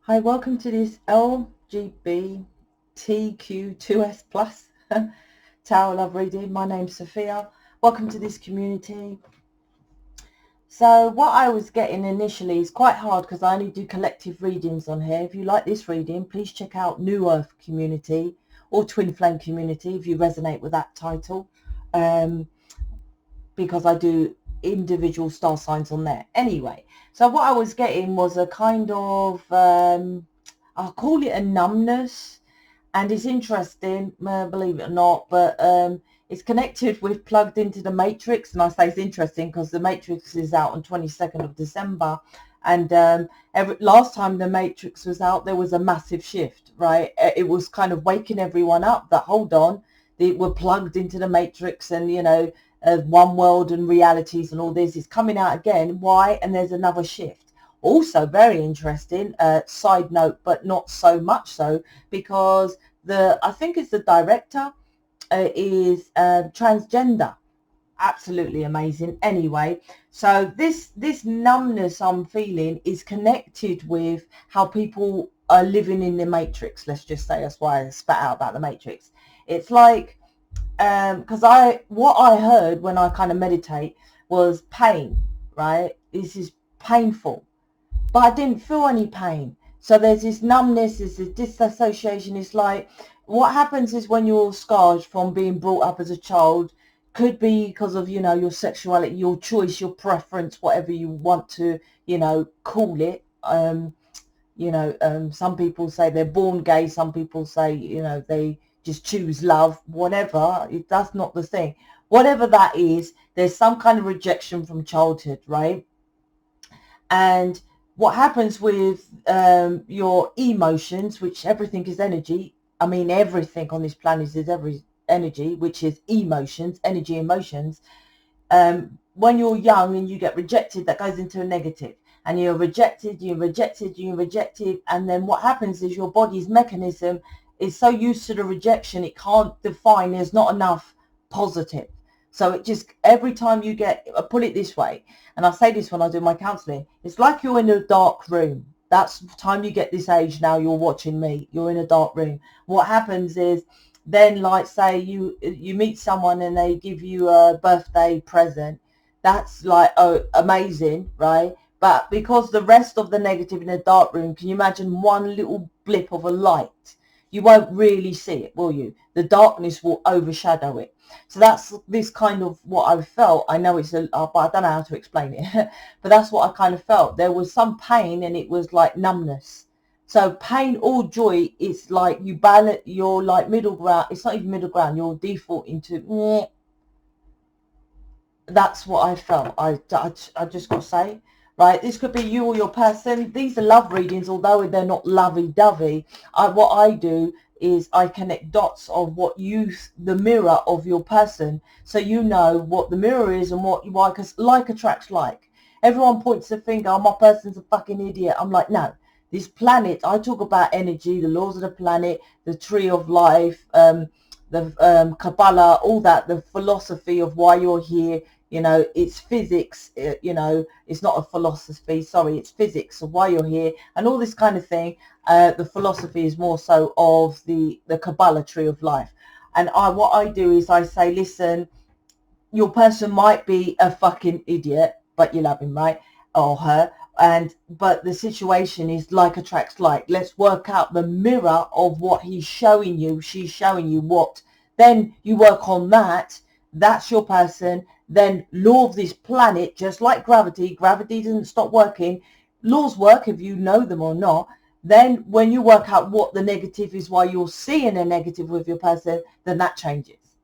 Hi, welcome to this LGBTQ2S plus Tarot Love reading. My name's Sophia. Welcome to this community. So what I was getting initially is quite hard because I only do collective readings on here. If you like this reading, please check out New Earth Community or Twin Flame Community if you resonate with that title, because I do individual star signs on there. Anyway, so what I was getting was a kind of I'll call it a numbness, and it's interesting, believe it or not, but it's connected with Plugged into the Matrix. And I say it's interesting because the Matrix is out on 22nd of December, and last time the Matrix was out, there was a massive shift, right? It was kind of waking everyone up that, hold on, we're plugged into the Matrix, and one world and realities and all this is coming out again. Why? And there's another shift. Also very interesting, side note, but not so much so, because I think it's the director is transgender. Absolutely amazing. Anyway, so this numbness I'm feeling is connected with how people are living in the Matrix. Let's just say, that's why I spat out about the Matrix. It's like, because what I heard when I kind of meditate was pain, right? This is painful, but I didn't feel any pain. So there's this numbness, there's this disassociation. It's like, what happens is when you're scarred from being brought up as a child, could be because of, your sexuality, your choice, your preference, whatever you want to, call it. Some people say they're born gay. Some people say, they just choose love, whatever. That's not the thing. Whatever that is, there's some kind of rejection from childhood, right? And what happens with your emotions, which everything is energy. I mean, everything on this planet is every energy, which is emotions, energy, emotions. When you're young and you get rejected, that goes into a negative. And you're rejected, and then what happens is your body's mechanism is so used to the rejection, it can't define, there's not enough positive. So it just, every time you get, put it this way, and I say this when I do my counselling, it's like you're in a dark room. That's the time you get this age now, you're watching me, you're in a dark room. What happens is, then, like, say you meet someone and they give you a birthday present, that's like, oh, amazing, right? But because the rest of the negative in a dark room, can you imagine one little blip of a light? You won't really see it, will you? The darkness will overshadow it. So that's this kind of what I felt. I know it's but I don't know how to explain it. But that's what I kind of felt. There was some pain, and it was like numbness. So pain or joy, it's like you balance, you're like middle ground. It's not even middle ground. You're default into, meh. That's what I felt. I just got to say, right, this could be you or your person. These are love readings, although they're not lovey-dovey. What I do is I connect dots of what the mirror of your person, so you know what the mirror is and what you are, because like attracts like. Everyone points a finger, oh, my person's a fucking idiot. I'm like, no, this planet, I talk about energy, the laws of the planet, the tree of life, the Kabbalah, all that, the philosophy of why you're here. It's physics, it's not a philosophy, sorry, it's physics of why you're here and all this kind of thing. The philosophy is more so of the Kabbalah tree of life. And what I do is I say, listen, your person might be a fucking idiot, but you love him, right? Or her. But the situation is like attracts like. Let's work out the mirror of what he's showing you, she's showing you what. Then you work on that. That's your person. Then law of this planet, just like gravity doesn't stop working. Laws work if you know them or not. Then when you work out what the negative is, why you're seeing a negative with your person, then that changes.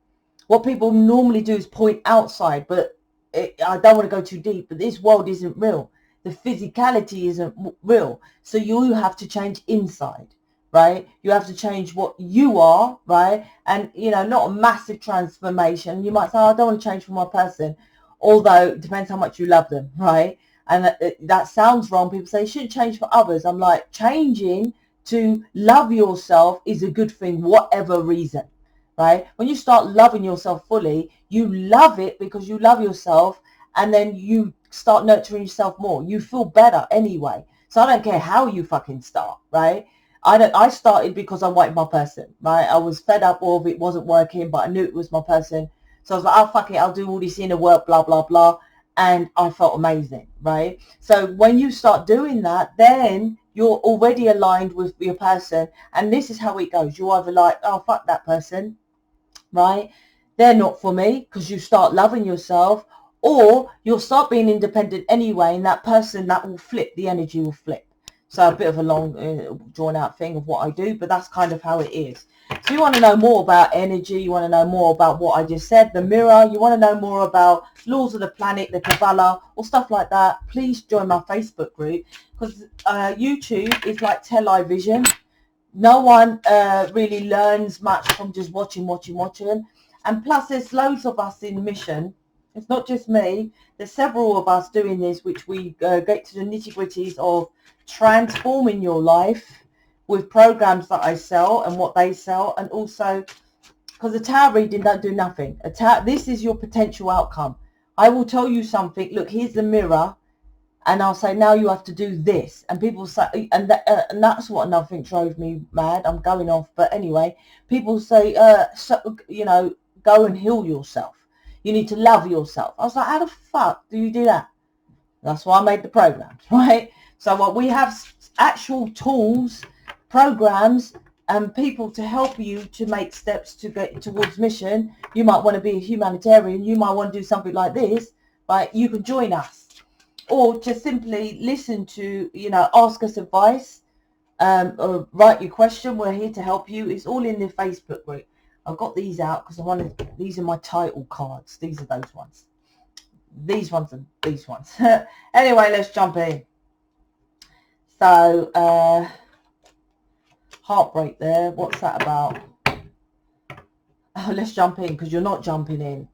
What people normally do is point outside, but I don't want to go too deep, but this world isn't real. The physicality isn't real. So you have to change inside, right? You have to change what you are, right? And, not a massive transformation. You might say, oh, I don't want to change for my person, although it depends how much you love them, right? And that sounds wrong. People say you shouldn't change for others. I'm like, changing to love yourself is a good thing, whatever reason. Right? When you start loving yourself fully, you love it because you love yourself, and then you start nurturing yourself more. You feel better anyway. So I don't care how you fucking start, right? I started because I wanted my person, right? I was fed up of it wasn't working, but I knew it was my person. So I was like, oh, fuck it, I'll do all this inner work, blah, blah, blah. And I felt amazing, right? So when you start doing that, then you're already aligned with your person. And this is how it goes. You're either like, oh, fuck that person, right? They're not for me, because you start loving yourself, or you'll start being independent anyway, and that person, that will flip, the energy will flip. So a bit of a long drawn out thing of what I do, but that's kind of how it is. So you want to know more about energy, you want to know more about what I just said, the mirror, you want to know more about laws of the planet, the Kabbalah, or stuff like that, please join my Facebook group, because YouTube is like television. No one really learns much from just watching. And plus there's loads of us in mission. It's not just me. There's several of us doing this, which we get to the nitty-gritties of transforming your life with programs that I sell and what they sell. And also, because a tarot reading don't do nothing. This is your potential outcome. I will tell you something. Look, here's the mirror. And I'll say, now you have to do this. And people say, and that's what another thing drove me mad. I'm going off. But anyway, people say, you know, go and heal yourself. You need to love yourself. I was like, how the fuck do you do that? That's why I made the programs, right? So what we have actual tools, programs, and people to help you to make steps to get towards mission. You might want to be a humanitarian. You might want to do something like this, right? You can join us. Or just simply listen to, you know, ask us advice, or write your question. We're here to help you. It's all in the Facebook group. I've got these out because I wanted, these are my title cards. These are those ones. These ones and these ones. Anyway, let's jump in. So, heartbreak there. What's that about? Oh, let's jump in because you're not jumping in.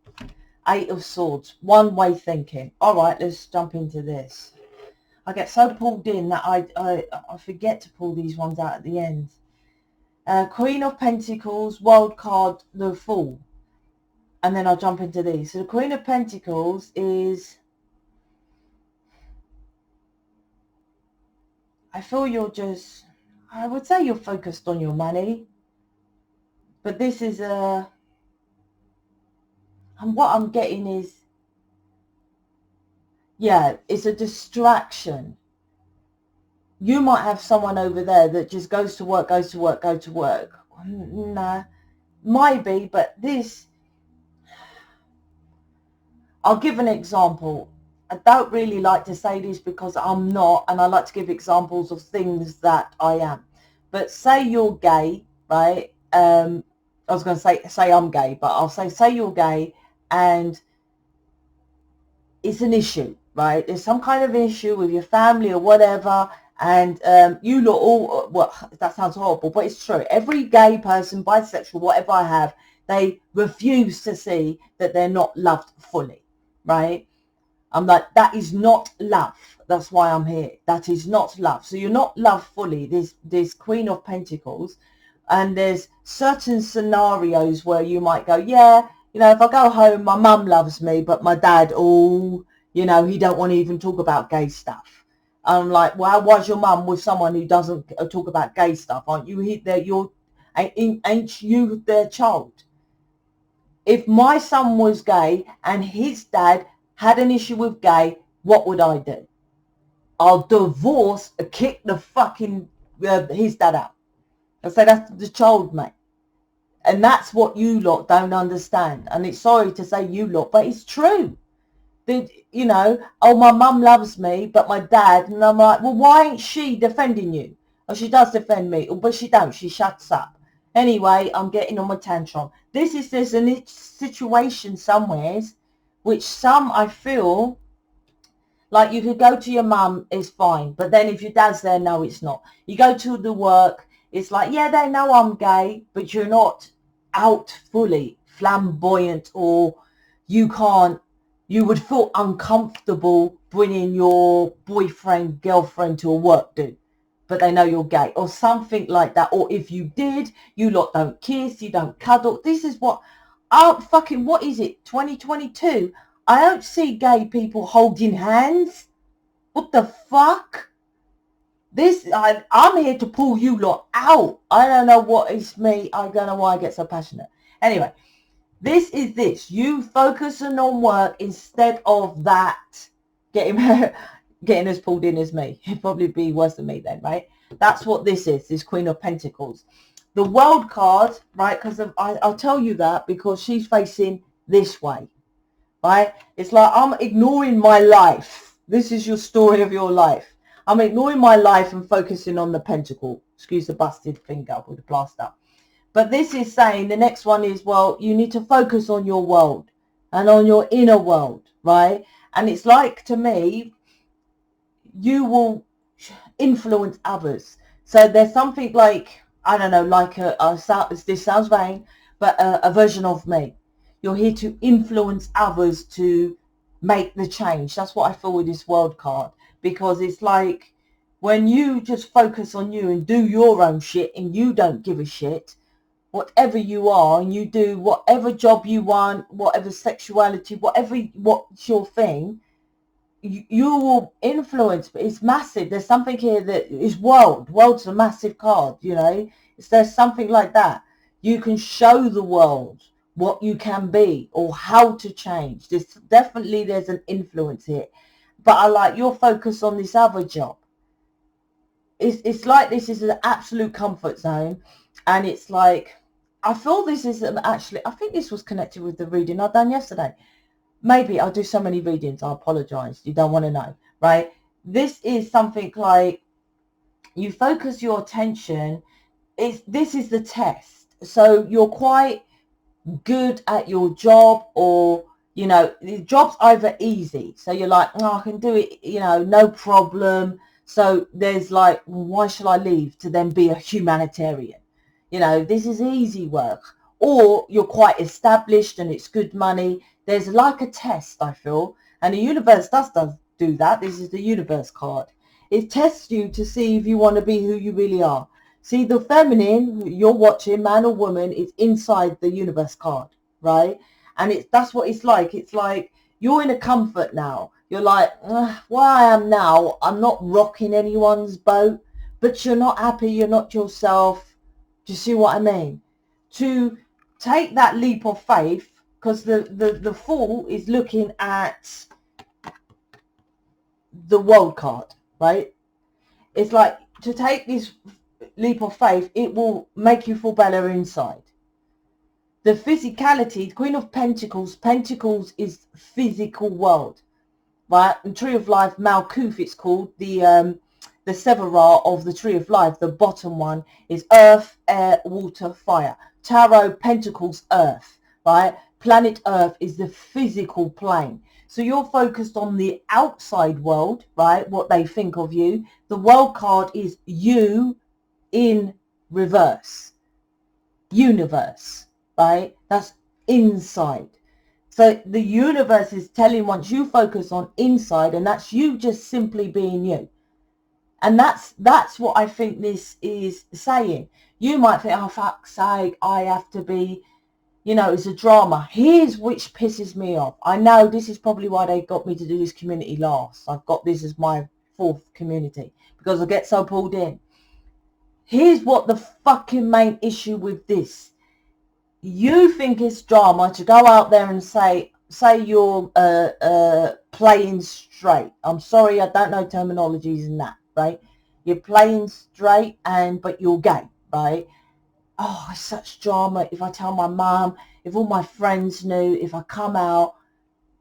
8 of Swords, one-way thinking. All right, let's jump into this. I get so pulled in that I forget to pull these ones out at the end. Queen of Pentacles, wild card, the Fool. And then I'll jump into these. So the Queen of Pentacles is... I feel you're just... I would say you're focused on your money. But this is a... And what I'm getting is... Yeah, it's a distraction. You might have someone over there that just goes to work. Nah, might be, but this... I'll give an example. I don't really like to say this because I'm not, and I like to give examples of things that I am. But say you're gay, right? I was going to say I'm gay, but I'll say you're gay, and it's an issue, right? There's some kind of issue with your family or whatever, and you lot all, well, that sounds horrible, but it's true. Every gay person, bisexual, whatever I have, they refuse to see that they're not loved fully, right? I'm like, that is not love. That's why I'm here. That is not love. So you're not loved fully. There's Queen of Pentacles, and there's certain scenarios where you might go, yeah, you know, if I go home, my mum loves me, but my dad, oh, you know, he don't want to even talk about gay stuff. I'm like, well, why's your mum with someone who doesn't talk about gay stuff? Aren't you ain't you their child? If my son was gay and his dad had an issue with gay, what would I do? I'll divorce, kick the fucking his dad out. I say that's the child, mate. And that's what you lot don't understand. And it's sorry to say you lot, but it's true. You know, oh, my mum loves me, but my dad, and I'm like, well, why ain't she defending you? Oh, she does defend me, but she don't. She shuts up. Anyway, I'm getting on my tantrum. There's a situation somewheres, which some I feel like you could go to your mum, is fine. But then if your dad's there, no, it's not. You go to the work, it's like, yeah, they know I'm gay, but you're not out fully flamboyant, or you would feel uncomfortable bringing your boyfriend, girlfriend to a work do, but they know you're gay or something like that. Or if you did, you lot don't kiss, you don't cuddle. This is what, what is it, 2022? I don't see gay people holding hands. What the fuck? I'm here to pull you lot out. I don't know what is me. I don't know why I get so passionate. Anyway, this is this. You focusing on work instead of that getting us pulled in as me. It'd probably be worse than me then, right? That's what this is, this Queen of Pentacles. The World card, right, because I'll tell you that because she's facing this way, right? It's like I'm ignoring my life. This is your story of your life. I'm ignoring my life and focusing on the pentacle. Excuse the busted finger with the plaster. But this is saying the next one is, well, you need to focus on your world and on your inner world, right? And it's like, to me, you will influence others. So there's something like, I don't know, like this sounds vain, but a version of me. You're here to influence others to make the change. That's what I feel with this World card, because it's like when you just focus on you and do your own shit and you don't give a shit, whatever you are, and you do whatever job you want, whatever sexuality, what's your thing, you will influence. But it's massive. There's something here that is world's a massive card, you know. There's something like that. You can show the world what you can be or how to change. There's an influence here. But I like your focus on this other job. It's like this is an absolute comfort zone, and it's like, I feel this is actually, I think this was connected with the reading I've done yesterday. Maybe I do so many readings, I apologize. You don't want to know, right? This is something like you focus your attention. This is the test. So you're quite good at your job, or, you know, the job's either easy. So you're like, oh, I can do it, you know, no problem. So there's like, well, why should I leave to then be a humanitarian? You know, this is easy work. Or you're quite established and it's good money. There's like a test, I feel. And the universe does do that. This is the universe card. It tests you to see if you want to be who you really are. See, the feminine you're watching, man or woman, is inside the universe card, right? And that's what it's like. It's like you're in a comfort now. You're like, where I am now, I'm not rocking anyone's boat, but you're not happy. You're not yourself. Do you see what I mean? To take that leap of faith, because the Fool is looking at the World card, right? It's like, to take this leap of faith, it will make you feel better inside. The physicality, Queen of Pentacles, Pentacles is physical world, right? And Tree of Life, Malkuth it's called, the Severa of the Tree of Life, the bottom one is earth, air, water, fire. Tarot, Pentacles, earth, right? Planet Earth is the physical plane. So you're focused on the outside world, right? What they think of you. The World card is you in reverse. Universe, right? That's inside. So the universe is telling, once you focus on inside, and that's you just simply being you. And that's what I think this is saying. You might think, oh, fuck's sake, I have to be, you know, it's a drama. Here's which pisses me off. I know this is probably why they got me to do this community last. I've got this as my 4th community, because I get so pulled in. Here's what the fucking main issue with this. You think it's drama to go out there and say you're playing straight. I'm sorry, I don't know terminologies in that, right? You're playing straight, but you're gay, right? Oh, it's such drama. If I tell my mum, if all my friends knew, if I come out,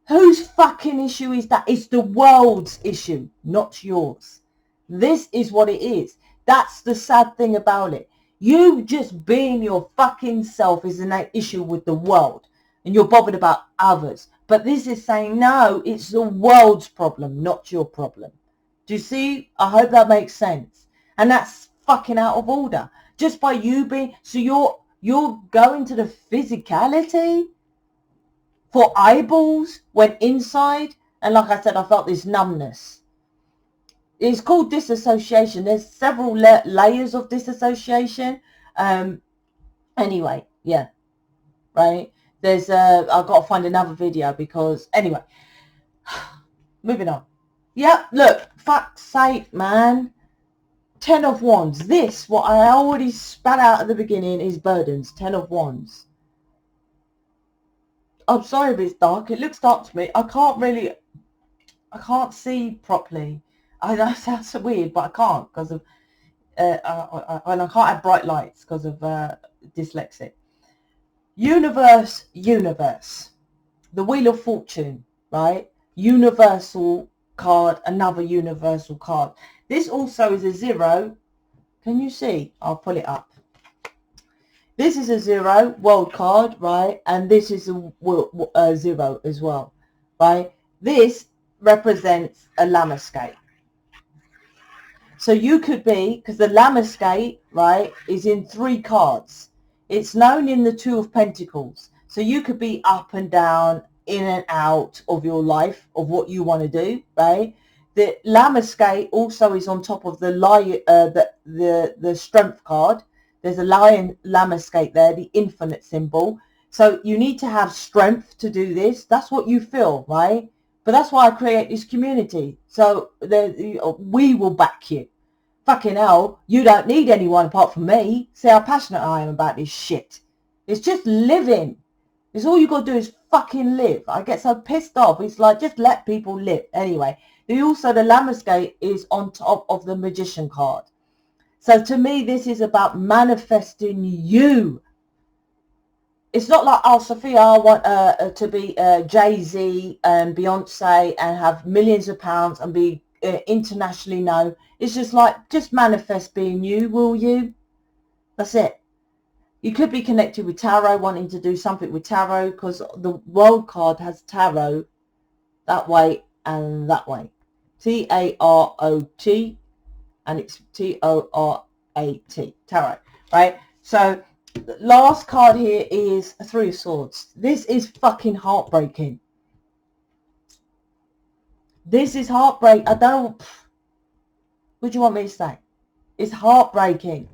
whose fucking issue is that? It's the world's issue, not yours. This is what it is. That's the sad thing about it. You just being your fucking self is an issue with the world, and you're bothered about others. But this is saying, no, it's the world's problem, not your problem. Do you see? I hope that makes sense. And that's fucking out of order. Just by you being, so you're going to the physicality for eyeballs when inside. And like I said, I felt this numbness. It's called disassociation. There's several layers of disassociation. Anyway, yeah, right. There's I've got to find another video, because anyway, moving on. Yeah, look, fuck's sake, man. Ten of Wands. This, what I already spat out at the beginning, is burdens. Ten of Wands. I'm sorry if it's dark. It looks dark to me. I can't see properly. I know it sounds weird, but I can't because of, and I can't have bright lights because of dyslexic. Universe. The Wheel of Fortune, right? Universal card, another universal card. This also is a 0. Can you see? I'll pull it up. This is a 0 world card, right? And this is a 0 as well, right? This represents a Lamescape. So you could be, because the Lamescape, right, is in 3 cards. It's known in the 2 of Pentacles. So you could be up and down, in and out of your life, of what you want to do, right? The Lamescape also is on top of the Strength card. There's a lion Lamescape there, the infinite symbol. So you need to have strength to do this. That's what you feel, right? But that's why I create this community. So we will back you. Fucking hell, you don't need anyone apart from me. See how passionate I am about this shit. It's just living. It's all you got to do is fucking live. I get so pissed off. It's like, just let people live. Anyway, the Lamescape is on top of the Magician card. So to me, this is about manifesting you. It's not like, oh, Sophia, I want to be Jay-Z and Beyonce and have millions of pounds and be internationally known. It's just like, just manifest being you, will you? That's it. You could be connected with tarot, wanting to do something with tarot, because the world card has tarot that way and that way. Tarot, and it's T-O-R-A-T, tarot, right? So the last card here is a 3 of Swords. This is fucking heartbreaking. This is heartbreak. I don't know. What do you want me to say? It's heartbreaking.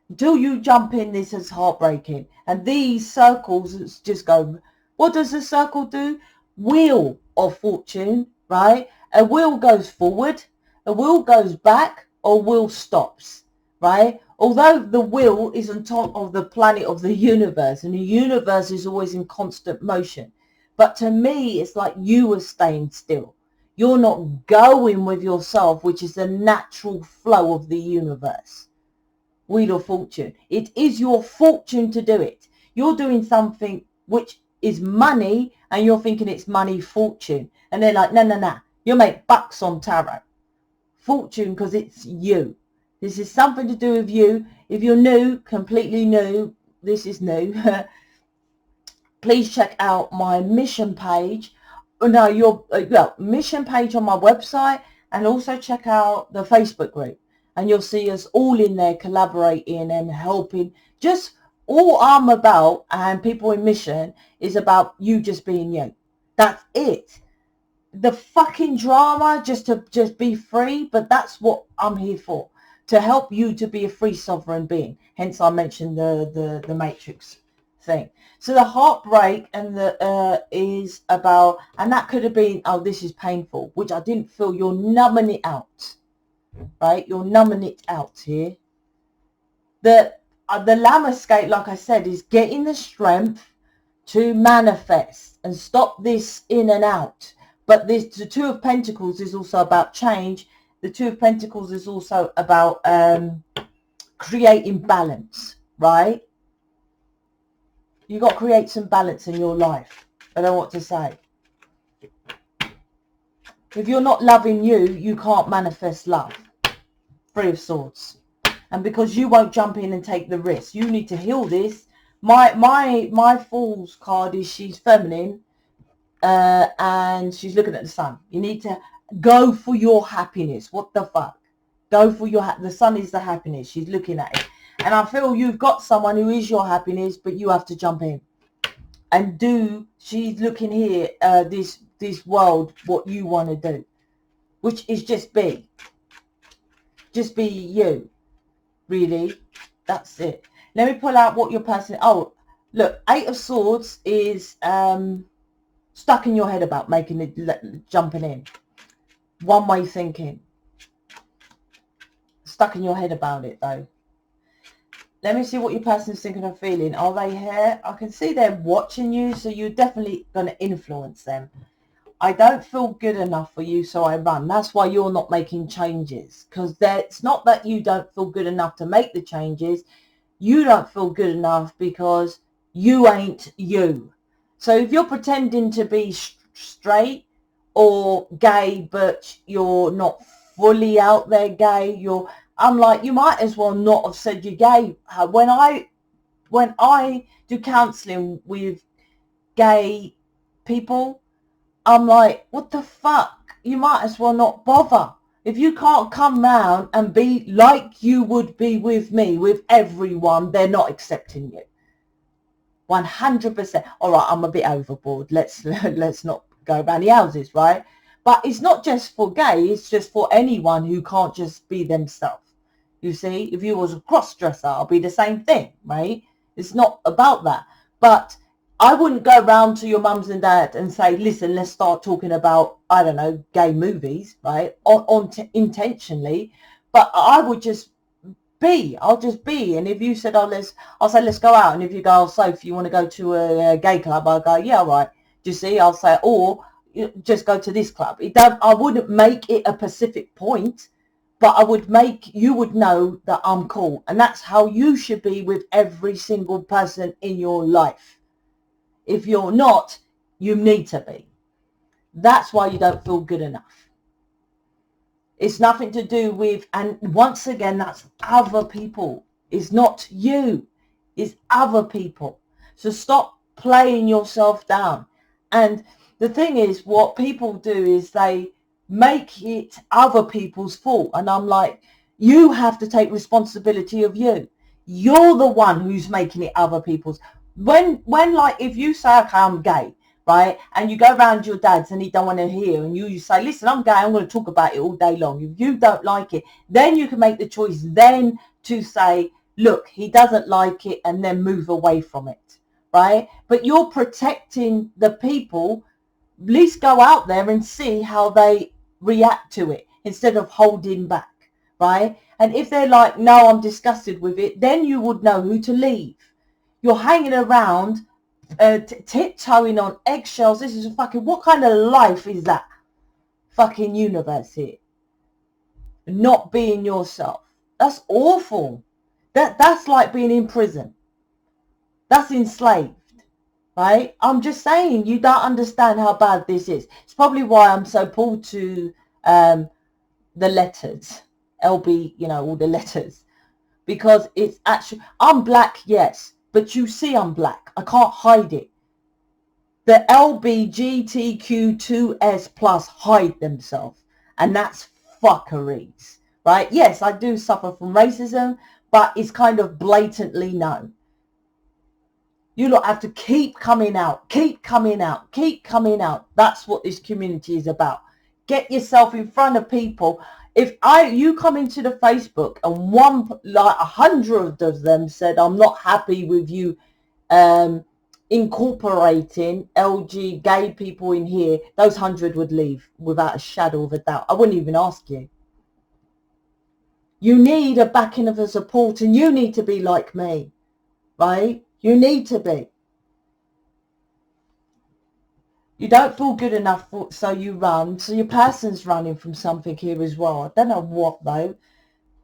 Until you jump in, this is heartbreaking. And these circles just go, what does the circle do? Wheel of Fortune, right? A wheel goes forward, a wheel goes back, or wheel stops, right? Although the wheel is on top of the planet of the universe, and the universe is always in constant motion. But to me, it's like you are staying still. You're not going with yourself, which is the natural flow of the universe. Wheel of Fortune. It is your fortune to do it. You're doing something which is money, and you're thinking it's money, fortune. And they're like, no. You make bucks on tarot. Fortune, because it's you. This is something to do with you. If you're new, completely new, this is new. Please check out my mission page. No, your mission page on my website, and also check out the Facebook group. And you'll see us all in there collaborating and helping. Just all I'm about, and people in mission, is about you just being you. That's it. The fucking drama, just be free, but that's what I'm here for. To help you to be a free sovereign being. Hence I mentioned the Matrix thing. So the heartbreak and the is about, and that could have been, oh, this is painful, which I didn't feel. You're numbing it out. Right, you're numbing it out here. The Lamescape, like I said, is getting the strength to manifest and stop this in and out. But the 2 of Pentacles is also about change. The 2 of Pentacles is also about creating balance, right? You got to create some balance in your life. I don't know what to say. If you're not loving you, you can't manifest love. 3 of Swords. And because you won't jump in and take the risk, you need to heal this. My Fool's card is she's feminine, and she's looking at the sun. You need to go for your happiness. What the fuck? Go for your the sun is the happiness. She's looking at it. And I feel you've got someone who is your happiness, but you have to jump in and do. She's looking here, this world, what you want to do, which is just be you, really. That's it. Let me pull out what your person. Oh, look, 8 of Swords is stuck in your head about making it, jumping in, one way thinking. stuck in your head about it though. Let me see what your person's thinking and feeling. Are they here? I can see they're watching you, so you're definitely going to influence them. I don't feel good enough for you, so I run. That's why you're not making changes, because it's not that you don't feel good enough to make the changes. You don't feel good enough because you ain't you. So if you're pretending to be straight or gay, but you're not fully out there gay, I'm like, you might as well not have said you're gay. When I do counselling with gay people, I'm like, what the fuck? You might as well not bother. If you can't come round and be like you would be with me, with everyone, they're not accepting you. 100%. All right, I'm a bit overboard. Let's not go around the houses, right? But it's not just for gay. It's just for anyone who can't just be themselves. You see, if you was a cross-dresser, I'll be the same thing, right? It's not about that. But I wouldn't go round to your mums and dad and say, listen, let's start talking about, I don't know, gay movies, right? Intentionally. But I would just I'll just be. And if you said, I'll say, let's go out. And if you go, Sophie, you want to go to a gay club? I'll go, yeah, all right. Do you see? I'll say, or just go to this club. I wouldn't make it a specific point, but you would know that I'm cool. And that's how you should be with every single person in your life. If you're not, you need to be. That's why you don't feel good enough. It's nothing to do with, and once again, that's other people. It's not you. It's other people. So stop playing yourself down. And the thing is, what people do is they make it other people's fault. And I'm like, you have to take responsibility of you. You're the one who's making it other people's. When like, if you say, okay, I'm gay, right, and you go around your dad's and he don't want to hear, and you say, listen, I'm gay, I'm going to talk about it all day long. If you don't like it, then you can make the choice then to say, look, he doesn't like it, and then move away from it, right? But you're protecting the people. At least go out there and see how they react to it instead of holding back, right? And if they're like, no, I'm disgusted with it, then you would know who to leave. You're hanging around, tiptoeing on eggshells. This is what kind of life is that? Fucking universe here. Not being yourself. That's awful. That's like being in prison. That's enslaved, right? I'm just saying, you don't understand how bad this is. It's probably why I'm so pulled to the letters. LB, all the letters. Because it's actually, I'm black, yes. But you see I'm black. I can't hide it. The LGBTQ2S plus hide themselves. And that's fuckeries. Right? Yes, I do suffer from racism. But it's kind of blatantly known. You lot have to keep coming out. Keep coming out. Keep coming out. That's what this community is about. Get yourself in front of people. If you come into the Facebook and 100 of them said, I'm not happy with you incorporating LG gay people in here, those 100 would leave without a shadow of a doubt. I wouldn't even ask you. You need a backing of a support, and you need to be like me, right? You need to be. You don't feel good enough, so you run. So your person's running from something here as well. I don't know what, though.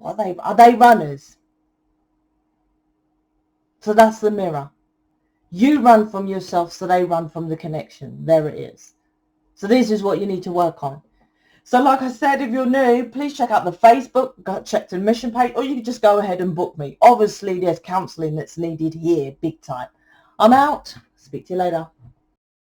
Are they runners? So that's the mirror. You run from yourself, so they run from the connection. There it is. So this is what you need to work on. So like I said, if you're new, please check out the Facebook, check the mission page, or you can just go ahead and book me. Obviously, there's counselling that's needed here, big time. I'm out. Speak to you later.